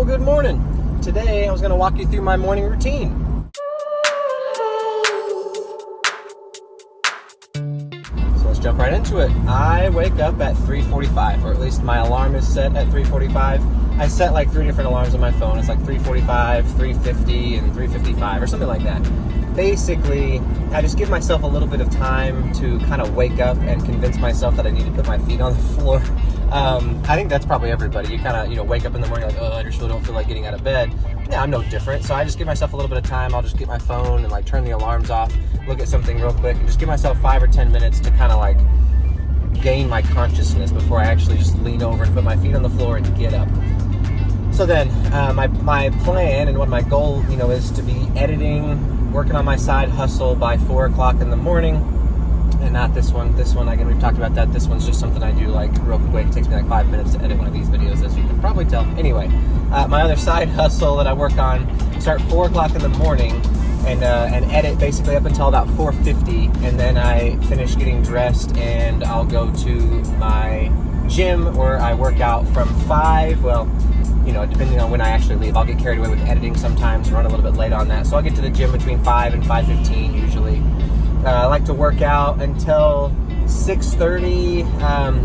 Well, good morning. Today I was going to walk you through my morning routine. So let's jump right into it. I wake up at 3:45, or at least my alarm is set at 3:45. I set like 3 different alarms on my phone. It's like 3:45, 3:50, and 3:55 or something like that. Basically, I just give myself a little bit of time to kind of wake up and convince myself that I need to put my feet on the floor. I think that's probably everybody. You kind of, wake up in the morning like, oh, I just really don't feel like getting out of bed. Yeah, I'm no different. So I just give myself a little bit of time. I'll just get my phone and turn the alarms off, look at something real quick, and just give myself 5 or 10 minutes to kind of gain my consciousness before I actually just lean over and put my feet on the floor and get up. So then my plan and what my goal, is to be editing, working on my side hustle by 4 o'clock in the morning. And not this one. This one, again, we've talked about that. This one's just something I do real quick. It takes me 5 minutes to edit one of these videos, as you can probably tell. Anyway, my other side hustle that I work on, start 4 o'clock in the morning and edit basically up until about 4:50. And then I finish getting dressed and I'll go to my gym where I work out from 5. Well, depending on when I actually leave. I'll get carried away with editing sometimes, run a little bit late on that. So I'll get to the gym between 5 and 5:15 usually. I like to work out until 6:30,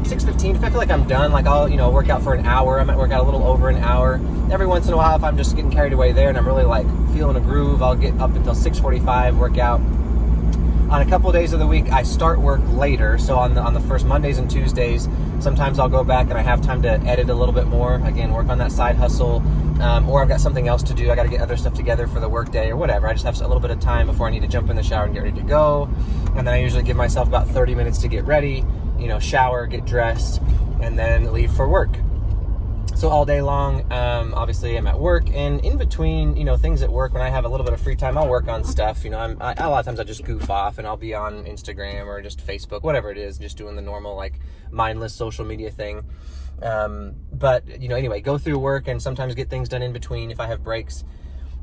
6:15. If I feel like I'm done, I'll, work out for an hour. I might work out a little over an hour. Every once in a while, if I'm just getting carried away there and I'm really feeling a groove, I'll get up until 6:45, work out. On a couple of days of the week, I start work later. So on the first Mondays and Tuesdays, sometimes I'll go back and I have time to edit a little bit more. Again, work on that side hustle. Or I've got something else to do. I got to get other stuff together for the work day or whatever. I just have a little bit of time before I need to jump in the shower and get ready to go. And then I usually give myself about 30 minutes to get ready, shower, get dressed, and then leave for work. So all day long, obviously I'm at work, and in between, things at work, when I have a little bit of free time, I'll work on stuff. A lot of times I just goof off and I'll be on Instagram or just Facebook, whatever it is, just doing the normal mindless social media thing. But anyway, go through work and sometimes get things done in between if I have breaks,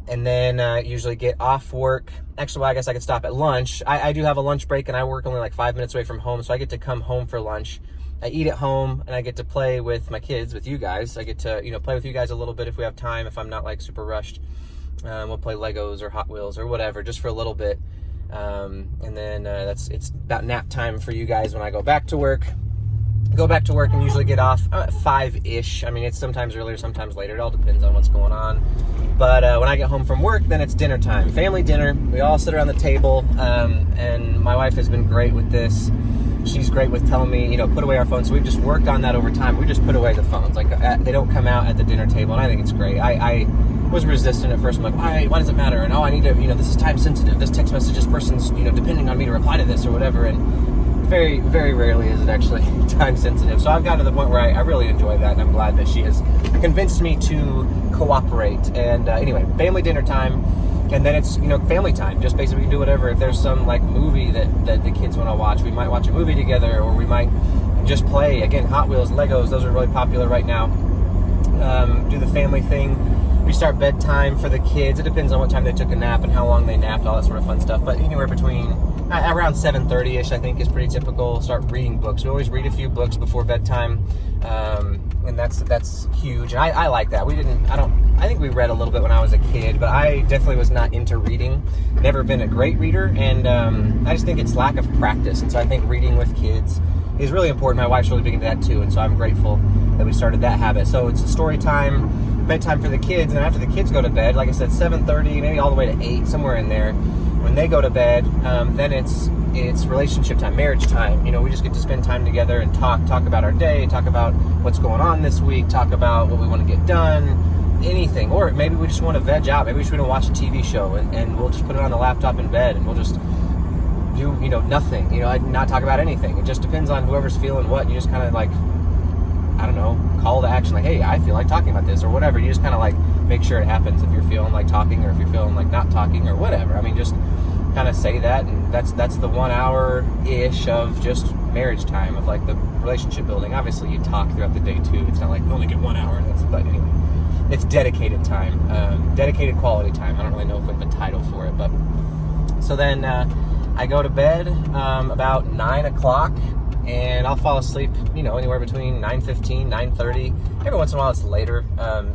and then usually get off work. Actually, I guess I could stop at lunch. I do have a lunch break, and I work only 5 minutes away from home, so I get to come home for lunch. I eat at home, and I get to play with my kids, with you guys. I get to play with you guys a little bit if we have time, if I'm not super rushed. We'll play Legos or Hot Wheels or whatever, just for a little bit, and then it's about nap time for you guys when I go back to work. Go back to work and usually get off at 5-ish. I mean, it's sometimes earlier, sometimes later. It all depends on what's going on. But when I get home from work, then it's dinner time. Family dinner. We all sit around the table, and my wife has been great with this. She's great with telling me, put away our phones. So we've just worked on that over time. We just put away the phones. They don't come out at the dinner table, and I think it's great. I was resistant at first. I'm like, why does it matter? And I need to, this is time sensitive. This text message, this person's, depending on me to reply to this or whatever. And very, very rarely is it actually time sensitive. So I've gotten to the point where I really enjoy that, and I'm glad that she has convinced me to cooperate. And anyway, family dinner time, and then it's family time. Just basically we can do whatever. If there's some movie that the kids want to watch, we might watch a movie together, or we might just play. Again, Hot Wheels, Legos, those are really popular right now. Do the family thing. We start bedtime for the kids. It depends on what time they took a nap and how long they napped, all that sort of fun stuff. But anywhere between around 7:30ish, I think, is pretty typical. Start reading books. We always read a few books before bedtime, and that's huge. And I like that. I think we read a little bit when I was a kid, but I definitely was not into reading. Never been a great reader, and I just think it's lack of practice. And so I think reading with kids is really important. My wife's really big into that too, and so I'm grateful that we started that habit. So it's a story time, bedtime for the kids, and after the kids go to bed, like I said, 7:30, maybe all the way to 8, somewhere in there. When they go to bed, then it's relationship time, marriage time. We just get to spend time together and talk about our day, talk about what's going on this week, talk about what we want to get done, anything. Or maybe we just want to veg out. Maybe we just want to watch a TV show, and we'll just put it on the laptop in bed, and we'll just do nothing. Not talk about anything. It just depends on whoever's feeling what. You just kind of I don't know, call to action, hey, I feel like talking about this or whatever. You just kind of make sure it happens if you're feeling like talking, or if you're feeling like not talking, or whatever. I mean, just kind of say that, and that's the 1 hour-ish of just marriage time, of the relationship building. Obviously, you talk throughout the day too. It's not you only get 1 hour. But anyway, it's dedicated time, dedicated quality time. I don't really know if we have a title for it, but so then I go to bed about 9 o'clock. And I'll fall asleep, anywhere between 9:15, 9:30. Every once in a while it's later.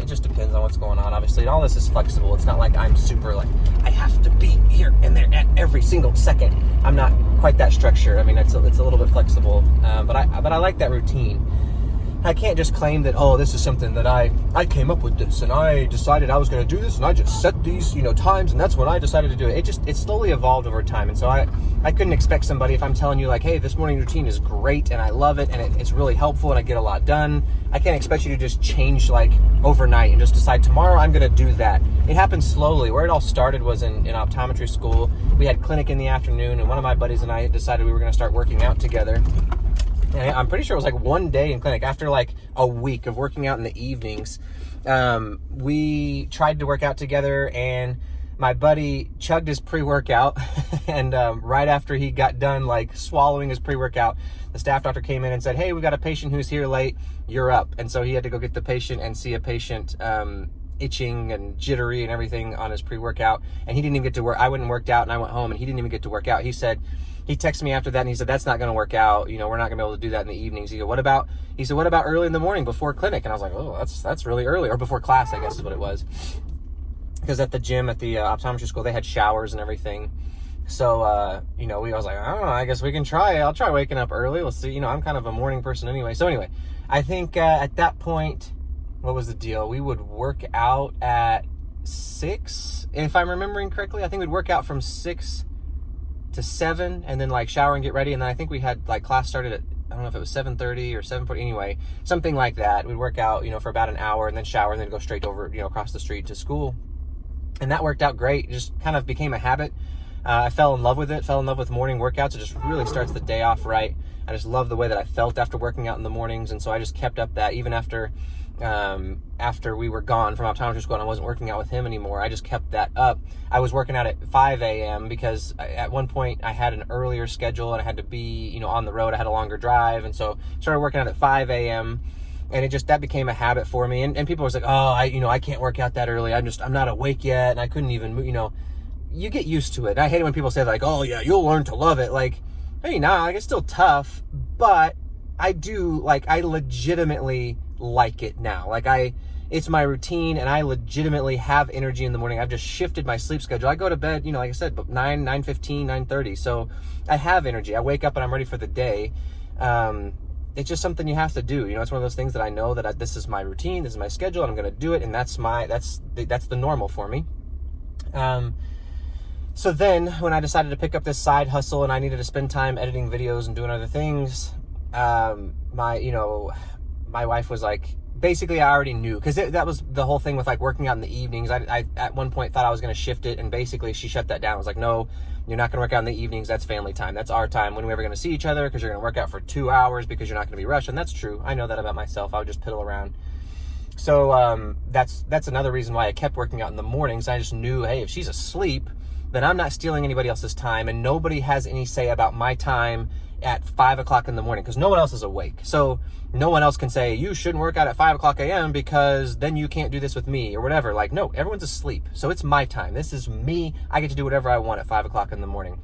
It just depends on what's going on, obviously. And all this is flexible. It's not like I'm super like, I have to be here and there at every single second. I'm not quite that structured. I mean, it's a little bit flexible. But I like that routine. I can't just claim that, oh, this is something that I came up with this and I decided I was going to do this and I just set these, times and that's when I decided to do it. It slowly evolved over time. And so I couldn't expect somebody, if I'm telling you like, hey, this morning routine is great and I love it and it's really helpful and I get a lot done. I can't expect you to just change like overnight and just decide tomorrow I'm going to do that. It happened slowly. Where it all started was in optometry school. We had clinic in the afternoon and one of my buddies and I decided we were going to start working out together. And I'm pretty sure it was like one day in clinic after like a week of working out in the evenings. We tried to work out together and my buddy chugged his pre-workout and right after he got done like swallowing his pre-workout, the staff doctor came in and said, hey, we got a patient who's here late, you're up. And so he had to go get the patient and see a patient itching and jittery and everything on his pre-workout. And he didn't even get to work. I went and worked out and I went home and he didn't even get to work out. He texted me after that and he said, that's not going to work out. We're not going to be able to do that in the evenings. He said, what about early in the morning before clinic? And I was like, oh, that's really early. Or before class, I guess is what it was. Because at the gym, at the optometry school, they had showers and everything. So, I was like, I don't know, I guess we can try. I'll try waking up early. Let's see. I'm kind of a morning person anyway. So anyway, I think at that point, what was the deal? We would work out at 6. If I'm remembering correctly, I think we'd work out from 6 to 7 and then like shower and get ready. And then I think we had like class started at, I don't know if it was 7:30 or 7:40. Anyway, something like that. We'd work out, for about an hour and then shower and then go straight over, across the street to school. And that worked out great. It just kind of became a habit. I fell in love with it, fell in love with morning workouts. It just really starts the day off right. I just love the way that I felt after working out in the mornings. And so I just kept up that even after we were gone from optometry school and I wasn't working out with him anymore, I just kept that up. I was working out at 5 a.m. because at one point I had an earlier schedule and I had to be, on the road. I had a longer drive. And so started working out at 5 a.m. And that became a habit for me. And people were like, oh, I can't work out that early. I'm not awake yet. And I couldn't even, you get used to it. And I hate it when people say like, oh yeah, you'll learn to love it. Like, hey, nah, it's still tough, but I legitimately like it now. Like it's my routine and I legitimately have energy in the morning. I've just shifted my sleep schedule. I go to bed, like I said, 9:15, 9:30. So I have energy. I wake up and I'm ready for the day. It's just something you have to do. It's one of those things that I know that this is my routine, this is my schedule, and I'm going to do it. And that's the normal for me. So then when I decided to pick up this side hustle and I needed to spend time editing videos and doing other things, my wife was like, basically I already knew, because that was the whole thing with like working out in the evenings. I at one point thought I was going to shift it, and basically she shut that down. I was like, no, you're not going to work out in the evenings. That's family time. That's our time. When are we ever going to see each other? Because you're going to work out for 2 hours because you're not going to be rushed. And that's true. I know that about myself. I would just piddle around. So that's another reason why I kept working out in the mornings. I just knew, hey, if she's asleep, then I'm not stealing anybody else's time, and nobody has any say about my time at 5 o'clock in the morning because no one else is awake. So no one else can say, you shouldn't work out at 5 o'clock a.m. because then you can't do this with me or whatever. Like, no, everyone's asleep. So it's my time. This is me. I get to do whatever I want at 5 o'clock in the morning.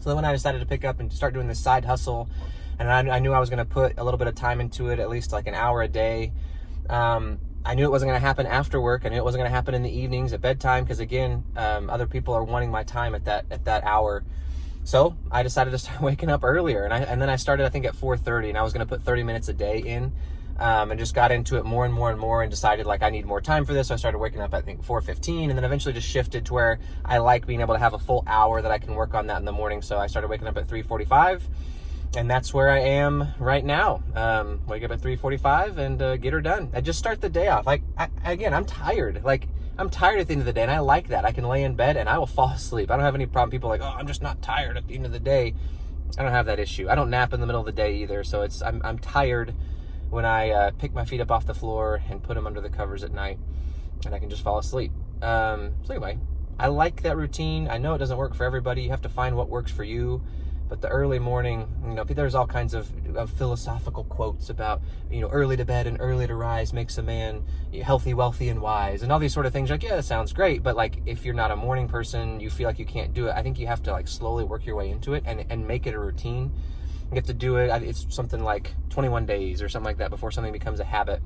So then when I decided to pick up and start doing this side hustle, and I knew I was going to put a little bit of time into it, at least like an hour a day, I knew it wasn't going to happen after work. I knew it wasn't going to happen in the evenings at bedtime because, again, other people are wanting my time at that hour. So I decided to start waking up earlier, and then I started, I think, at 4:30, and I was going to put 30 minutes a day in, and just got into it more and more and more, and decided like I need more time for this. So I started waking up at, I think, 4:15, and then eventually just shifted to where I like being able to have a full hour that I can work on that in the morning. So I started waking up at 3:45. And that's where I am right now. Wake up at 3:45 and get her done. I just start the day off. Like, I'm tired. Like, I'm tired at the end of the day, and I like that. I can lay in bed and I will fall asleep. I don't have any problem. People are like, oh, I'm just not tired at the end of the day. I don't have that issue. I don't nap in the middle of the day either. So I'm tired when I pick my feet up off the floor and put them under the covers at night, and I can just fall asleep. So anyway, I like that routine. I know it doesn't work for everybody. You have to find what works for you. But the early morning, there's all kinds of philosophical quotes about, early to bed and early to rise makes a man healthy, wealthy, and wise, and all these sort of things. Like, yeah, that sounds great, but like, if you're not a morning person, you feel like you can't do it. I think you have to like slowly work your way into it and make it a routine. You have to do it. It's something like 21 days or something like that before something becomes a habit.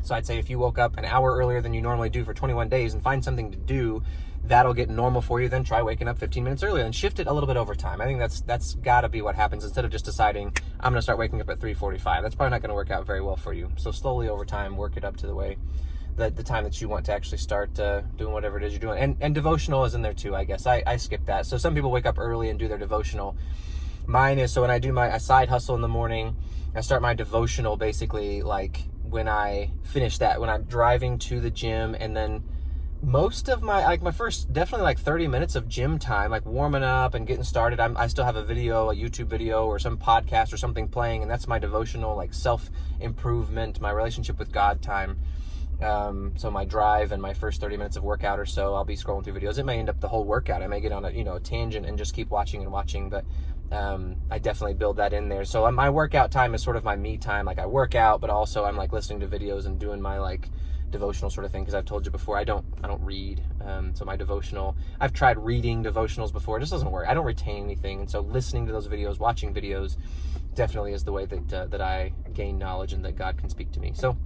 So I'd say if you woke up an hour earlier than you normally do for 21 days and find something to do that'll get normal for you, then try waking up 15 minutes earlier and shift it a little bit over time. I think that's got to be what happens, instead of just deciding I'm going to start waking up at 3:45. That's probably not going to work out very well for you. So slowly over time, work it up to the way that the time that you want to actually start doing whatever it is you're doing. And devotional is in there too, I guess. I skip that. So some people wake up early and do their devotional. Mine is, so when I do my side hustle in the morning, I start my devotional basically like when I finish that, when I'm driving to the gym, and then most of my first definitely like 30 minutes of gym time, like warming up and getting started, I still have a YouTube video or some podcast or something playing, and that's my devotional, like self-improvement, my relationship with God time. So my drive and my first 30 minutes of workout or so, I'll be scrolling through videos. It may end up the whole workout. I may get on a tangent and just keep watching, but I definitely build that in there. So my workout time is sort of my me time. Like I work out, but also I'm like listening to videos and doing my like devotional sort of thing, because I've told you before, I don't read. So my devotional, I've tried reading devotionals before, it just doesn't work. I don't retain anything, and so listening to those videos, watching videos, definitely is the way that I gain knowledge and that God can speak to me. So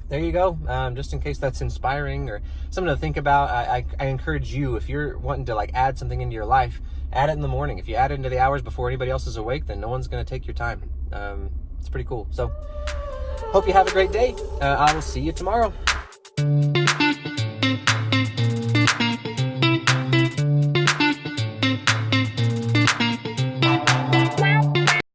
there you go. Just in case that's inspiring or something to think about, I encourage you, if you're wanting to like add something into your life, add it in the morning. If you add it into the hours before anybody else is awake, then no one's going to take your time. It's pretty cool. So hope you have a great day. I will see you tomorrow.